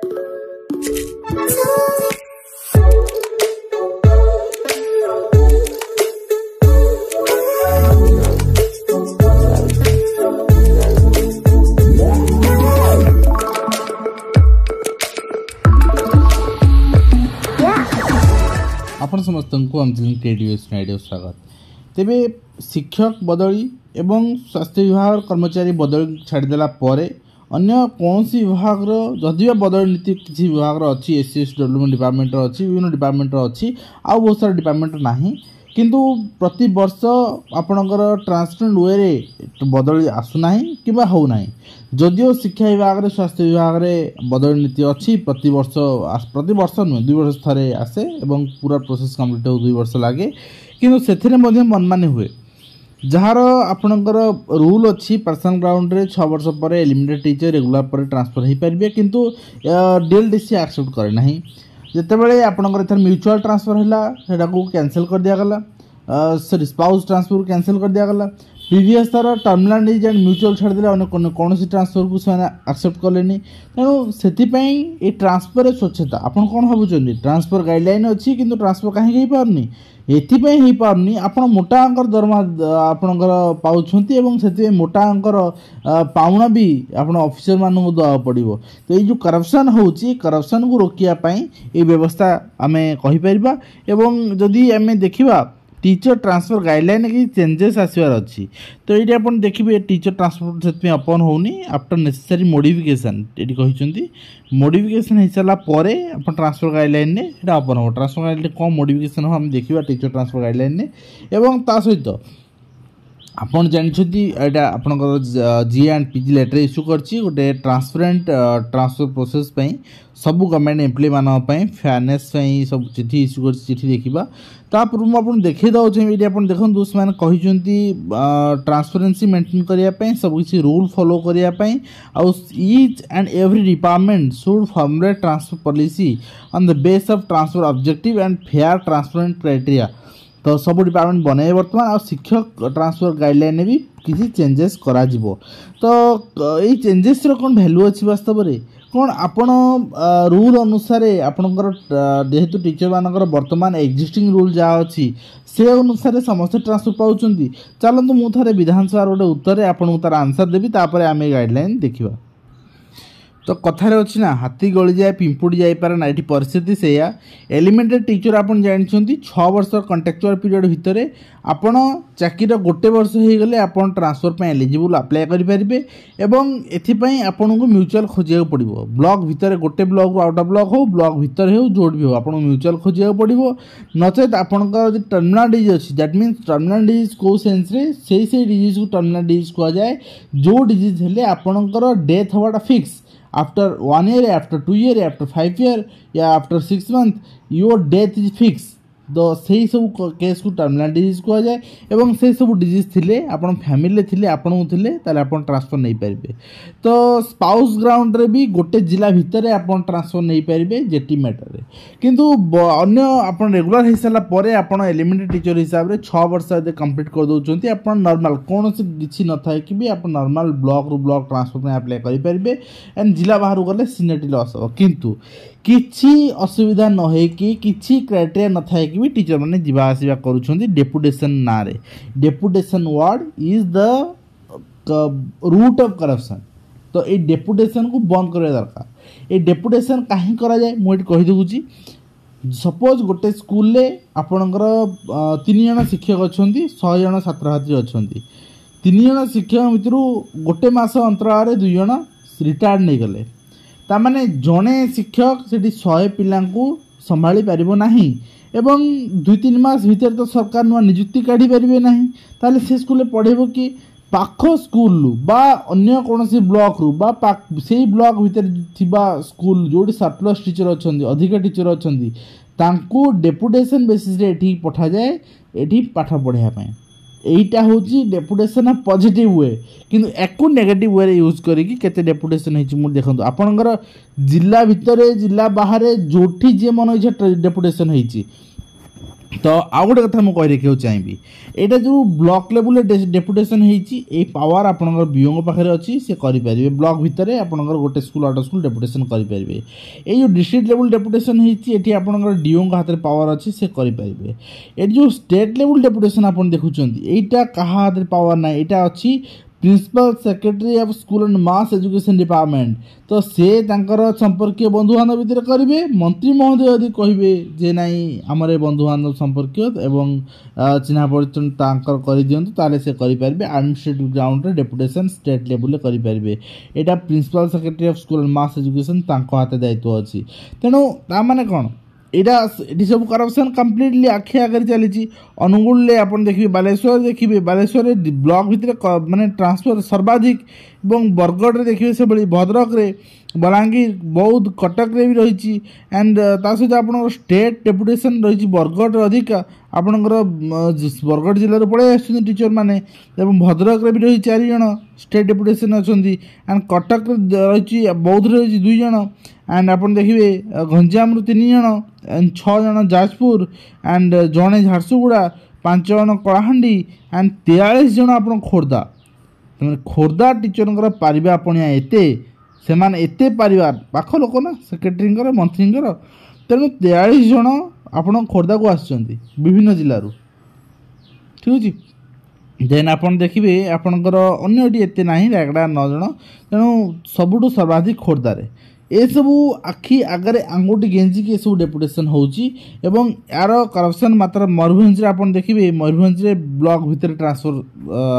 आपण समस्त को आम रेडियो स्वागत। तेबे शिक्षक बदली एवं स्वास्थ्य विभाग कर्मचारी बदल छाड़देला अन्य कौन सी विभाग जदि बदल नीति किसी विभाग अच्छी एससी डेवलपमेंट डिपार्टमेंट अच्छी विभिन्न डिपार्टमेंट अच्छी आ बहुत सारा डिपार्टमेंट नहीं किंतु प्रति वर्ष आपणकर ट्रांसपेरेंट वे रे बदल आसुना कि होना जदिओ शिक्षा विभाग स्वास्थ्य विभाग बदल नीति अच्छी प्रति वर्ष नुहे 2 वर्ष थे आसे एवं पूरा प्रोसेस कम्प्लीट हो 2 वर्ष लगे किंतु से मनमानी हुए जार आपणकर रूल अच्छी पर्सनल ग्राउंड रे 6 वर्ष पर एलिमिनेटेड टीचर रेगुलर पर ट्रांसफर हो पारे किंतु डीएलडीसी एक्सेप्ट करे नहीं जितेबाला आपणकर एथर म्यूचुअल ट्रांसफर है कैंसल कर दिगला सॉरी स्पाउस ट्रांसफर कैंसल कर दिगला प्रीवियस तार टर्मिनाल डीज एंड म्यूचुअल छाड़देले अन्य कौन ट्रांसफर को से एक्सेप्ट कले तेणु से ट्रांसफर स्वच्छता आपन कौन भावुं ट्रांसफर गाइडलाइन अच्छी किंतु ट्रांसफर कहीं पारनी एथि पारनी आपण मोटा अंकर दरमा आपणकर पाउछंती एवं से मोटा अंकर पाउना भी आपण ऑफिसर मानू दवा पड़ो तो ये जो करप्शन होची करप्शन को रोकिया पाई ये व्यवस्था आमे कहि परिबा एवं जदि आमे देखिबा टीचर ट्रांसफर गाइडलाइन की चेंजेस आसबार अच्छी तो ये आप देखिए टीचर ट्रांसफर से अपन होनी आफ्टर नेसेसरी मोडिफिकेशन ये कहते मोडिफिकेशन हो सारापर आप ट्रांसफर गाइडलाइन ने अपन हो ट्रांसफर गाइडलाइन कौन मोडिफिकेशन हो आम देखा टीचर ट्रांसफर गाइडलाइन ने एवं ता सहित आपन जानते यहाँ आपंकर जी एंड पीजी लेटर इश्यू करछि गोटे ट्रांसपेरेंट ट्रांसफर प्रोसेस सब गवर्नमेंट एम्प्लॉय मानी फेयरनेस सब चिठी इश्यू कर चिठी देखा तापूर्व मुझे देखी दूसरे ये देखो से ट्रांसपेरेन्सी मेंटेन करने सब किसी रूल फॉलो करने each and every department should formulate transfer policy on the base of transfer objective and fair transparent criteria तो सब डिपार्टमेंट बनाए बर्तमान शिक्षक ट्रांसफर गाइडलाइन भी किसी चेंजेस करा जिवो तो ये चेंजेस कौन वैल्यू अच्छी वास्तव में कौन आपण रूल अनुसार आपणकर जेहेतु टीचर मानकर वर्तमान एक्जिस्टिंग रूल जहाँ अच्छी से अनुसार समस्त ट्रांसफर पाँच चलतु मुझे विधानसभा गोटे उत्तर आपको तार आंसर देवी तापर आम गाइडलाइन देखा तो कथार अच्छी ना हाथी गली जाए पिंपुड़ी जापारे ना ये परिस्थिति से एलिमेंटेड टीचर आप जानते 6 वर्ष कंट्राक्चुअल पीरियड भितर आपण चाकरी गोटे वर्ष हो गले आप ट्रांसफर पे एलिजिबल अप्लाई करेंगे एवं एथिपाई आपन को म्यूचुअल खोजा पड़ो ब्लॉक भितर गोटे ब्लॉक आउट ऑफ ब्लॉक हो ब्लॉक भितर हो जोड़ भी हो आप म्यूचुअल खोजा पड़ो नचेत आपंकर टर्मिनाल डिजीज अच्छी दैट मीन्स टर्मिनाल डिजीज कौ सेन्स से डिजीज को टर्मिनाल डिजीज कहुए जो डिजीज हेले आपंकर डेथ हवाटा fix after 1 year after 2 year after 5 year या after 6 month your death is fix तो सही सब केस को टर्मिनाल डिजीज कहुए एवं से सब डिजीज थिले आपन फैमिली थिले आपन थिले ताले आपन ट्रांसफर नहीं पारिबे तो स्पाउस ग्राउंड रे भी गोटे जिला भितर आपन ट्रांसफर नहीं पारिबे जेटी मैटर रे किंतु अन्य आपन रेगुलर हो सारा परे आपन एलिमेंटरी टीचर हिसाब रे 6 वर्ष यदि कंप्लीट कर दोचंती आपन नॉर्मल कौन से किछि न थाए कि भी आपन नॉर्मल ब्लॉक रू ब्लॉक ट्रांसफर में अप्लाई करि पारिबे एंड जिला बाहर गले सीनियरिटी लॉस हो किंतु किछि असुविधा न है कि किछि क्राइटेरिया न थाए कि भी टीचर माने जीवा आसीबा करूछंती डेपुटेशन ना रे deputation word is the root of corruption तो ये डेपुटेशन को बंद करवा दरकार ये डेपुटेशन कहीं करा जाए मुझे कहि दूची सपोज गोटे स्कूल रे आपनकर 3 जण शिक्षक अच्छी 100 जण छात्र छात्री अच्छी 3 जण शिक्षक भितर गोटे मास अंतराल रे 2 जण रिटायर्ड नहीं गले तामाने जड़े शिक्षक से 100 पिला संभाली पारिबो नाही एवं 2-3 मास भीतर तो सरकार नुआ नियुक्ति काढ़ी पारिबे नाही ताले से स्कूल पढ़ेबो कि पाख स्कूल बा अन्य कौन ब्लॉक रू बा से ब्लॉक भीतर थिबा स्कूल जोड़ी सरप्लस टीचर अच्छी अधिक टीचर अच्छी तांको डेपुटेशन बेसिस रे एठी पठा जाए एठी पाठ पढ़ाया एटा हूँ डेपुटेशन पॉजिटिव वे किंतु एको नेगेटिव वे यूज करिकी केते डेपुटेशन होइछि मु देखंतु आपनकर जिला भितर जिला बाहर जोठी जे मन इच्छा डेपुटेशन होइछि तो आउ गोटे कथा मुझे रखा चाहिए यहाँ जो ब्लॉक लेवल डेपुटेसन होती पावर आपंकर बीओ पाखे अच्छी से करेंगे ब्लॉक भितर आपंकर गोटे स्कूल आउट स्कूल डेपुटेसन करेंगे ये जो डिस्ट्रिक्ट लेवल डेपुटेसन होती आपंकर डीओ हाथ में पावर अच्छी से करेंगे ये जो स्टेट लेवल डेपुटेसन आप देखुं यहाँ क्या हाथ में पावर ना यहाँ अच्छी principal secretary of school and mass education department तो से संपर्क बंधु बांधव भितर करेंगे मंत्री महोदय यदि कहे जे नाई आमर बंधु बांधव संपर्क एवं चिन्हा परिचय कर दिंतु ताले से करेंगे एडमिनिस्ट्रेटिव ग्राउंड रे डेपुटेशन स्टेट लेवल करेंगे यहाँ principal secretary of school and mass education हाथ दायित्व अच्छी तेणु ताने कौन यहाँ ये सब करप्शन कम्प्लीटली आखि आगे चली अनुगुल आप देखिए बालेश्वर देखिए बालेश्वर ब्लॉक भितर माने ट्रांसफर सर्वाधिक बरगढ़ देखिए से भाई भद्रक रे बलांगीर बौद्ध कटक रे भी रही एंड ता सहित आप स्टेट डेपुटेशन रही बरगढ़ अधिक आपणकर बरगढ़ जिले पड़े आस टीचर मैंने भद्रक रे भी रही 4 जन स्टेट डेपुटेशन अच्छा एंड कटक रही बौद्ध रही 2 जन एंड आप देखिए गंजाम 3 जन एंड 6 जन जाजपुर एंड जड़े झारसुगुड़ा 5 जन कलाहांडी एंड 43 जन आप खोर्धा खोर्धा टीचर पारिबा पणिया एते से एते पारिबार पाख लोक ना सेक्रेटरी मंत्री तेणु 43 जन आप खोर्धा को आसुच्चंती विभिन्न जिलूर ठीक अच्छे देन आप देखिए आपणकर अन्य एते ना रायगड़ा 9 जन तेणु सबुठु सर्वाधिक खोर्धार ए सबू आखि आगे आंगुठी गेंजिक ये सब डेपुटेसन होची एवं यार करप्शन मात्रा मयूरभंज आप देखिए मयूरभंज ब्लॉक भितर ट्रांसफर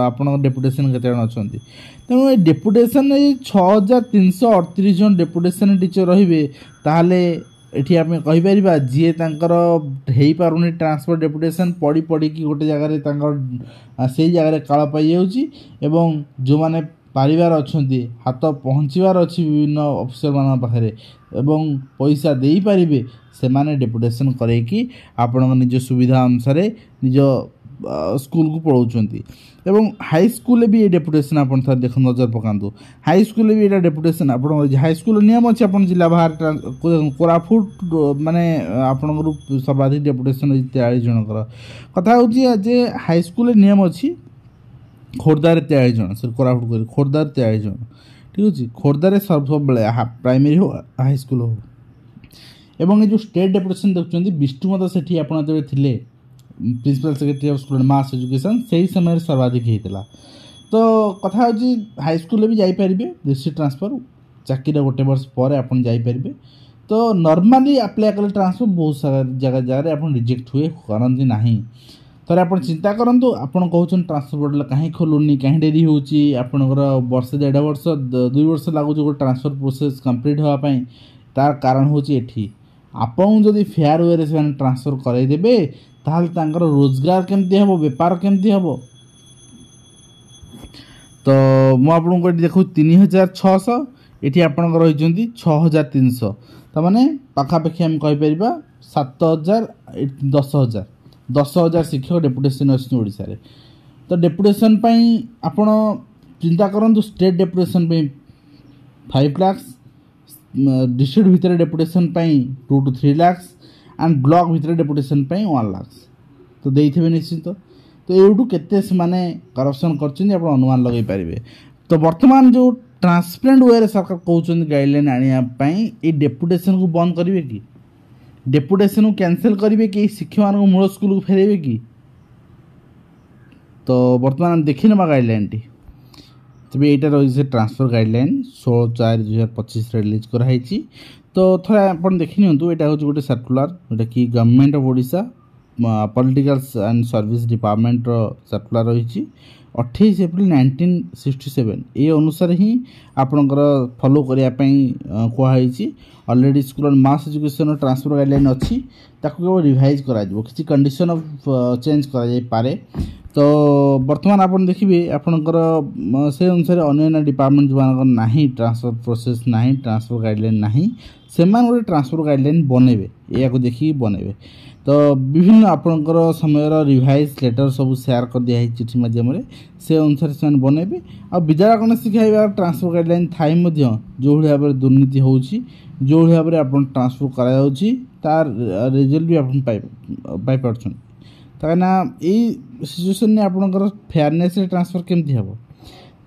आप डेपुटेसन केते जन अच्छा तेणु ये डेपुटेसन 6338 जन डेपुटेसन टीचर रहिबे ताहले एठी आम कहीपर जी हो पारुनी ट्रांसफर डेपुटेसन पढ़ी पढ़ी गोटे जगह से जगह काल पाई जाऊँगी जो मैंने पारिबार अच्छे हाथ पहुँचबार अच्छी विभिन्न अफिसर मान पाखे एवं पैसा दे पारे से माने डेपुटेसन करैकी आपण निज सुविधा अनुसार निज स्कूल को पढ़ाऊँच एवं हाई स्कूल भी ये डेपुटेसन आप देख नजर पकातु हाई स्कूल भी यहाँ डेपुटेसन आप हाई स्कूल नियम अच्छे आप जिला बाहर कोरापुट माने आपण सर्वाधिक डेपुटेसन 43 जनकर कथा हूँ जे हाई स्कूल नियम अच्छी खोर्धार 43 जन सर कोरापुट कर खोर्धार 43 जन ठीक अच्छे खोर्धार सब प्राइमरी हो हाई स्कूल हो एवं जो स्टेट डेपुटेसन देखुं विष्णुमत सेठी आप थे principal secretary of school mass education से ही समय सर्वाधिक होता तो कथा हूँ हाई स्कूल भी जापर डिस्ट्रिक्ट ट्रांसफर चाकरी गोटे वर्ष पर आप जापर तो नॉर्मली अप्लाई कले ट्रांसफर बहुत सारा जगह जगह आप रिजेक्ट हुए करती ना थोड़े आप चिंता करूँ आपड़ कहते ट्रांसफर पोर्टल कहीं खोलुनी कहीं डेरी होकर वर्ष 1.5 वर्ष 2 वर्ष लगुच गोटे ट्रांसफर प्रोसेस कंप्लीट होगापाई तार कारण हूँ ये आपन जदि फेयर वे से ट्रांसफर करदेवे ताहले तांकर रोजगार केमती हम बेपार केमती हम तो मुझे देखो 3600 ये आपंकर रही 6300 तो मैंने पाखापाखि आम कहीपर 7000 10,000 शिक्षक डेपुटेसन अच्छे ओडिशा रे तो डेपुटेसन आपण चिंता करूँ स्टेट डेपुटेसन 5 लाख डिस्ट्रिक्ट भितर deputation 2 to 3 lakh and block भितर डेपुटेसन 1 लाख तो देते निश्चित तो यूटू केते माने करप्शन कर अनुमान लगे पारे तो वर्तमान जो ट्रांसपेरेंट वे सरकार कहते गाइडलाइन आने डेपुटेसन को बंद करेंगे कि डेपुटेसन को कैंसल करेंगे कि शिक्षक मान मूल स्कूल को फेरेबे कि तो वर्तमान देखी ना गाइडलाइन टी तब यहाँ रही है ट्रांसफर गाइडलाइन 16/4/2025 रिलीज कराई तो थोड़ा आप देखी नियंतु यहाँ हूँ गोटे सर्कुलर जोटा कि government of Odisha political and service department circular रही 28 एप्रिल 1967 ये अनुसार ही आपणकर फॉलो करने कहुई already school and mass education transfer guideline अच्छी ताको केवल रिवाइज करा किसी कंडीशन ऑफ चेंज करा पारे तो बर्तमान आप देखिए आपणकर से अनुसार अन्य डिपार्टमेंट जो ना ट्रांसफर प्रोसेस ना ट्रांसफर गाइडलाइन ना से गोटे ट्रांसफर गाइडलाइन बनइबे या देखिए बनइबे। तो विभिन्न आपणकर समय रिवाइज लेटर सब शेयर कर दिया चिठी मध्यम से अनुसार से बनइबे। आ विद्यालय गणेश शिक्षा ट्रांसफर गाइडलाइन थाई जो भाव में दुर्नीति होची जो भाव में आप ट्रांसफर करार रिजल्ट भी आप कहीं यही सिचुएसन में आपंकर फेयरनेस ट्रांसफर केमती हम।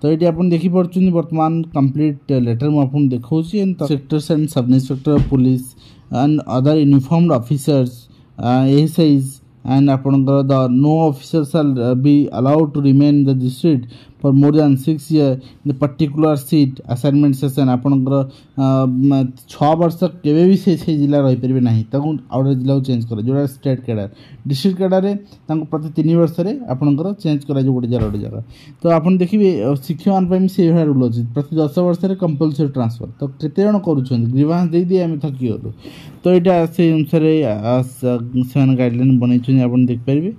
तो ये आप देखिपे बर्तमान कंप्लीट लेटर मुझे देखा sectors and sub inspector of police and other uniformed officers ASIs and आपंकर the no officer shall be allowed to remain the district for more than 6 years the particular seat assignment session आपंकर 6 वर्ष केवे भी से जिला रही पारे ना आउट जिला चेंज कर जो स्टेट कैडर डिस्ट्रिक्ट कैडर प्रति 3 वर्ष आपंकर चेंज कर गोटे जगह। तो आप देखिए शिक्षक मान से रूल अच्छी प्रति 10 वर्ष कंपलसरी ट्रांसफर। तो केते जन करुँच ग्रीवांस दे दिए आम थकी गलु। तो यहाँ से अनुसार गाइडलाइन बनई आप देखिपारे।